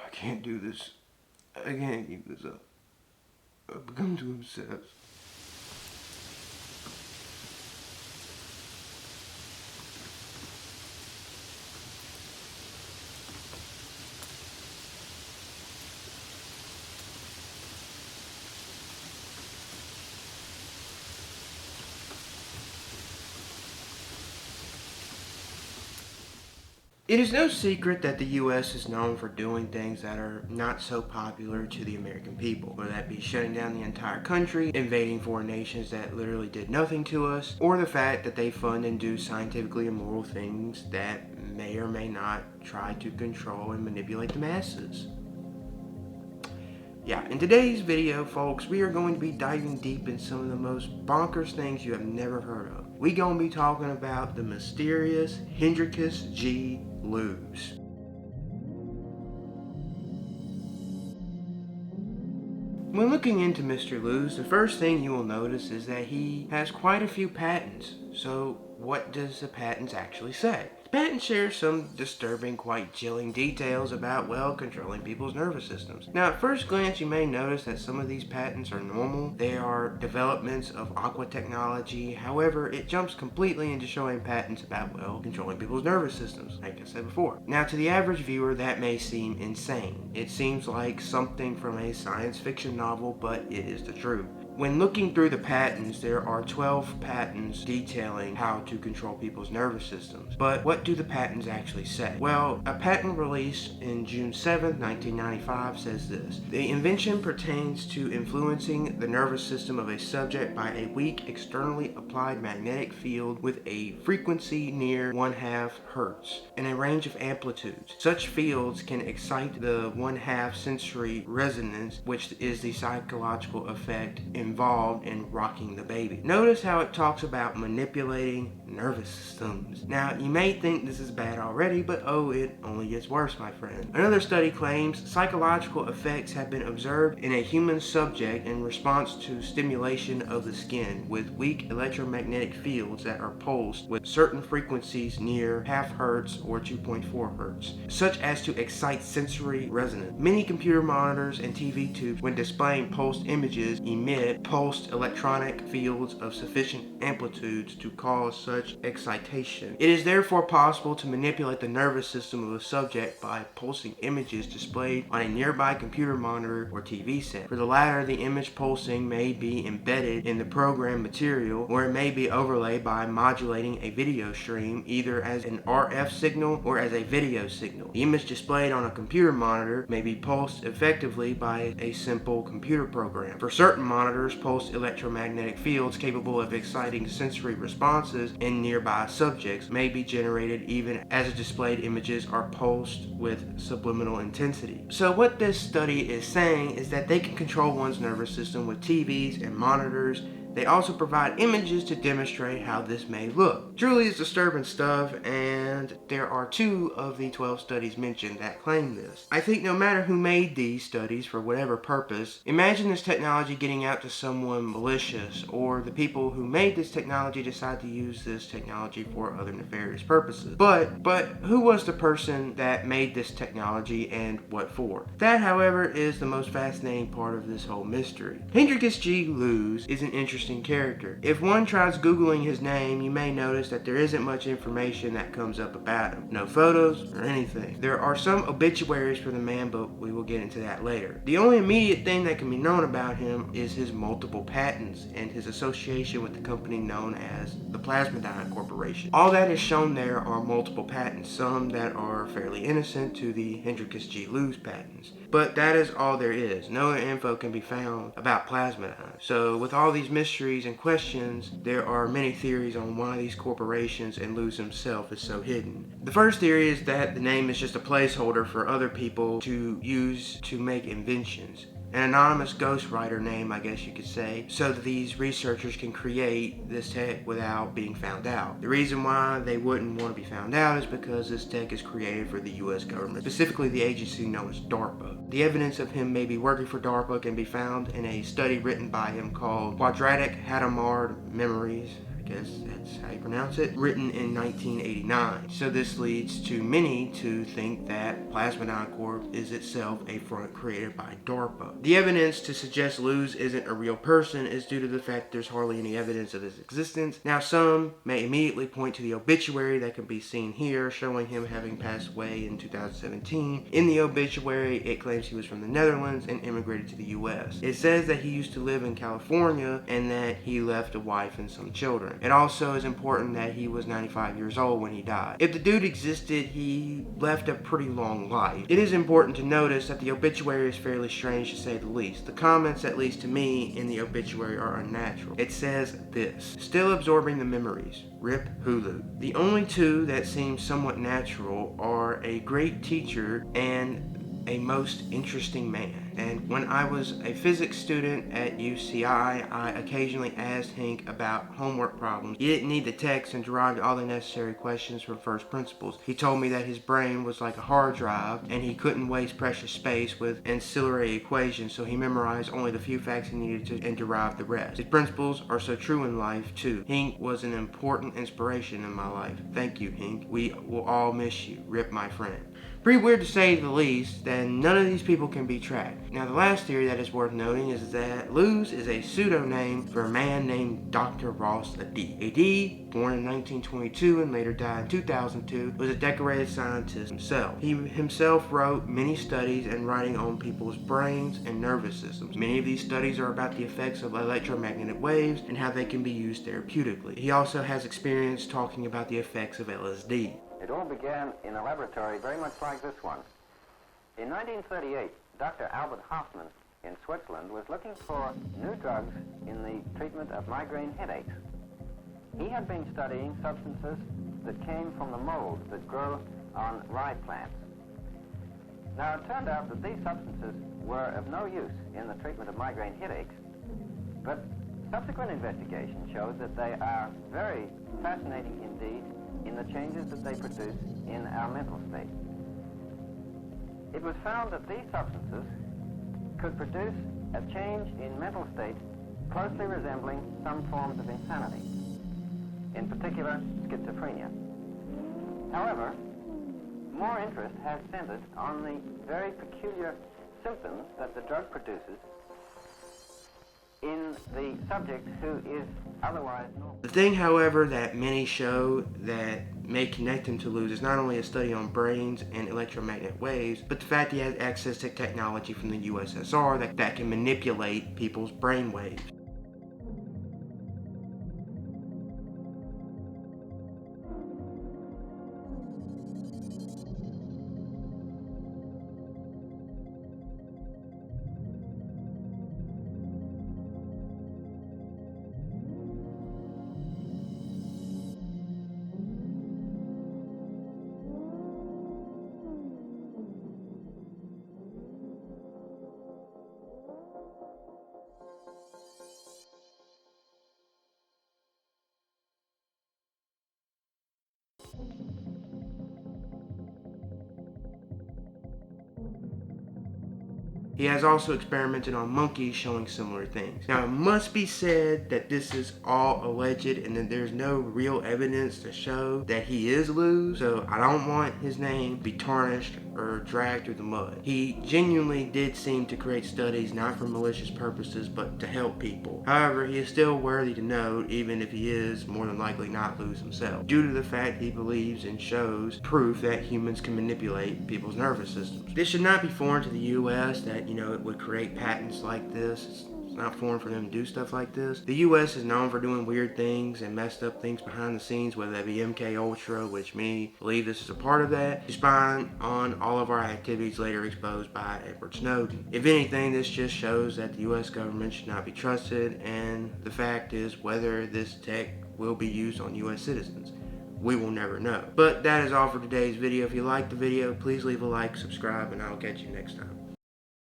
I can't do this. I can't keep this up. I've become too obsessed. It is no secret that the U.S. is known for doing things that are not so popular to the American people, whether that be shutting down the entire country, invading foreign nations that literally did nothing to us, or the fact that they fund and do scientifically immoral things that may or may not try to control and manipulate the masses. Yeah, in today's video, folks, we are going to be diving deep in some of the most bonkers things you have never heard of. We're going to be talking about the mysterious Hendrikus G. Lewis. When looking into Mr. Lewis, the first thing you will notice is that he has quite a few patents. So what does the patents actually say? The patent shares some disturbing, quite chilling details about, well, controlling people's nervous systems. Now, at first glance, you may notice that some of these patents are normal. They are developments of aqua technology. However, it jumps completely into showing patents about, well, controlling people's nervous systems, like I said before. Now, to the average viewer, that may seem insane. It seems like something from a science fiction novel, but it is the truth. When looking through the patents, there are 12 patents detailing how to control people's nervous systems. But what do the patents actually say? Well, a patent released in June 7, 1995 says this: the invention pertains to influencing the nervous system of a subject by a weak externally applied magnetic field with a frequency near 1/2 Hertz and a range of amplitudes. Such fields can excite the 1/2 sensory resonance, which is the psychological effect involved in rocking the baby. Notice how it talks about manipulating nervous systems. Now, you may think this is bad already, but oh, it only gets worse, my friend. Another study claims psychological effects have been observed in a human subject in response to stimulation of the skin with weak electromagnetic fields that are pulsed with certain frequencies near 1/2 Hertz or 2.4 Hertz, such as to excite sensory resonance. Many computer monitors and TV tubes, when displaying pulsed images, emit pulsed electronic fields of sufficient amplitudes to cause such excitation. It is therefore possible to manipulate the nervous system of a subject by pulsing images displayed on a nearby computer monitor or TV set. For the latter, the image pulsing may be embedded in the program material, or it may be overlaid by modulating a video stream either as an RF signal or as a video signal. The image displayed on a computer monitor may be pulsed effectively by a simple computer program. For certain monitors, pulsed electromagnetic fields capable of exciting sensory responses in nearby subjects may be generated even as displayed images are pulsed with subliminal intensity. So what this study is saying is that they can control one's nervous system with TVs and monitors. They also provide images to demonstrate how this may look. Truly is disturbing stuff, and there are 2 of the 12 studies mentioned that claim this. I think no matter who made these studies for whatever purpose, imagine this technology getting out to someone malicious, or the people who made this technology decide to use this technology for other nefarious purposes. But who was the person that made this technology and what for? That, however, is the most fascinating part of this whole mystery. Hendrikus G. Lewis is an interesting character. If one tries Googling his name, you may notice that there isn't much information that comes up about him. No photos or anything. There are some obituaries for the man, but we will get into that later. The only immediate thing that can be known about him is his multiple patents and his association with the company known as the Plasmodine Corporation. All that is shown there are multiple patents, some that are fairly innocent to the Hendrikus G. Lewis patents. But that is all there is. No info can be found about Plasmodine. So with all these mysteries and questions, there are many theories on why these corporations and Lewis himself is so hidden. The first theory is that the name is just a placeholder for other people to use to make inventions. An anonymous ghostwriter name, I guess you could say, so that these researchers can create this tech without being found out. The reason why they wouldn't want to be found out is because this tech is created for the US government, specifically the agency known as DARPA. The evidence of him maybe working for DARPA can be found in a study written by him called Quadratic Hadamard Memories. I guess that's how you pronounce it, written in 1989. So this leads to many to think that Plasmodon is itself a front created by DARPA. The evidence to suggest Luz isn't a real person is due to the fact there's hardly any evidence of his existence. Now, some may immediately point to the obituary that can be seen here, showing him having passed away in 2017. In the obituary, it claims he was from the Netherlands and immigrated to the US. It says that he used to live in California and that he left a wife and some children. It also is important that he was 95 years old when he died. If the dude existed, he left a pretty long life. It is important to notice that the obituary is fairly strange to say the least. The comments, at least to me, in the obituary are unnatural. It says this: "Still absorbing the memories. Rip Hulu." The only two that seem somewhat natural are a great teacher and a most interesting man. And when I was a physics student at UCI, I occasionally asked Hank about homework problems. He didn't need the text and derived all the necessary questions from first principles. He told me that his brain was like a hard drive and he couldn't waste precious space with ancillary equations, so he memorized only the few facts he needed to and derived the rest. His principles are so true in life too. Hank was an important inspiration in my life. Thank you, Hank. We will all miss you. Rip, my friend. Pretty weird to say the least, that none of these people can be tracked. Now, the last theory that is worth noting is that Luz is a pseudonym for a man named Dr. Ross Adee. Adee, born in 1922 and later died in 2002, was a decorated scientist himself. He himself wrote many studies and writing on people's brains and nervous systems. Many of these studies are about the effects of electromagnetic waves and how they can be used therapeutically. He also has experience talking about the effects of LSD. It all began in a laboratory very much like this one. In 1938, Dr. Albert Hoffman in Switzerland was looking for new drugs in the treatment of migraine headaches. He had been studying substances that came from the mold that grow on rye plants. Now, it turned out that these substances were of no use in the treatment of migraine headaches, but subsequent investigation showed that they are very fascinating indeed in the changes that they produce in our mental state. It was found that these substances could produce a change in mental state closely resembling some forms of insanity, in particular schizophrenia. However, more interest has centered on the very peculiar symptoms that the drug produces in the subject who is otherwise normal. The thing, however, that many show that may connect him to Luz is not only a study on brains and electromagnetic waves, but the fact he has access to technology from the USSR that can manipulate people's brain waves. He has also experimented on monkeys showing similar things. Now, it must be said that this is all alleged and that there's no real evidence to show that he is Luz, so I don't want his name to be tarnished or dragged through the mud. He genuinely did seem to create studies not for malicious purposes, but to help people. However, he is still worthy to note, even if he is more than likely not Luz himself, due to the fact he believes and shows proof that humans can manipulate people's nervous systems. This should not be foreign to the US that, it would create patents like this. It's not foreign for them to do stuff like this. The US is known for doing weird things and messed up things behind the scenes, whether that be MKUltra, which many believe this is a part of that, to spy on all of our activities later exposed by Edward Snowden. If anything, this just shows that the US government should not be trusted, and the fact is whether this tech will be used on US citizens. We will never know. But that is all for today's video. If you liked the video, please leave a like, subscribe, and I'll catch you next time.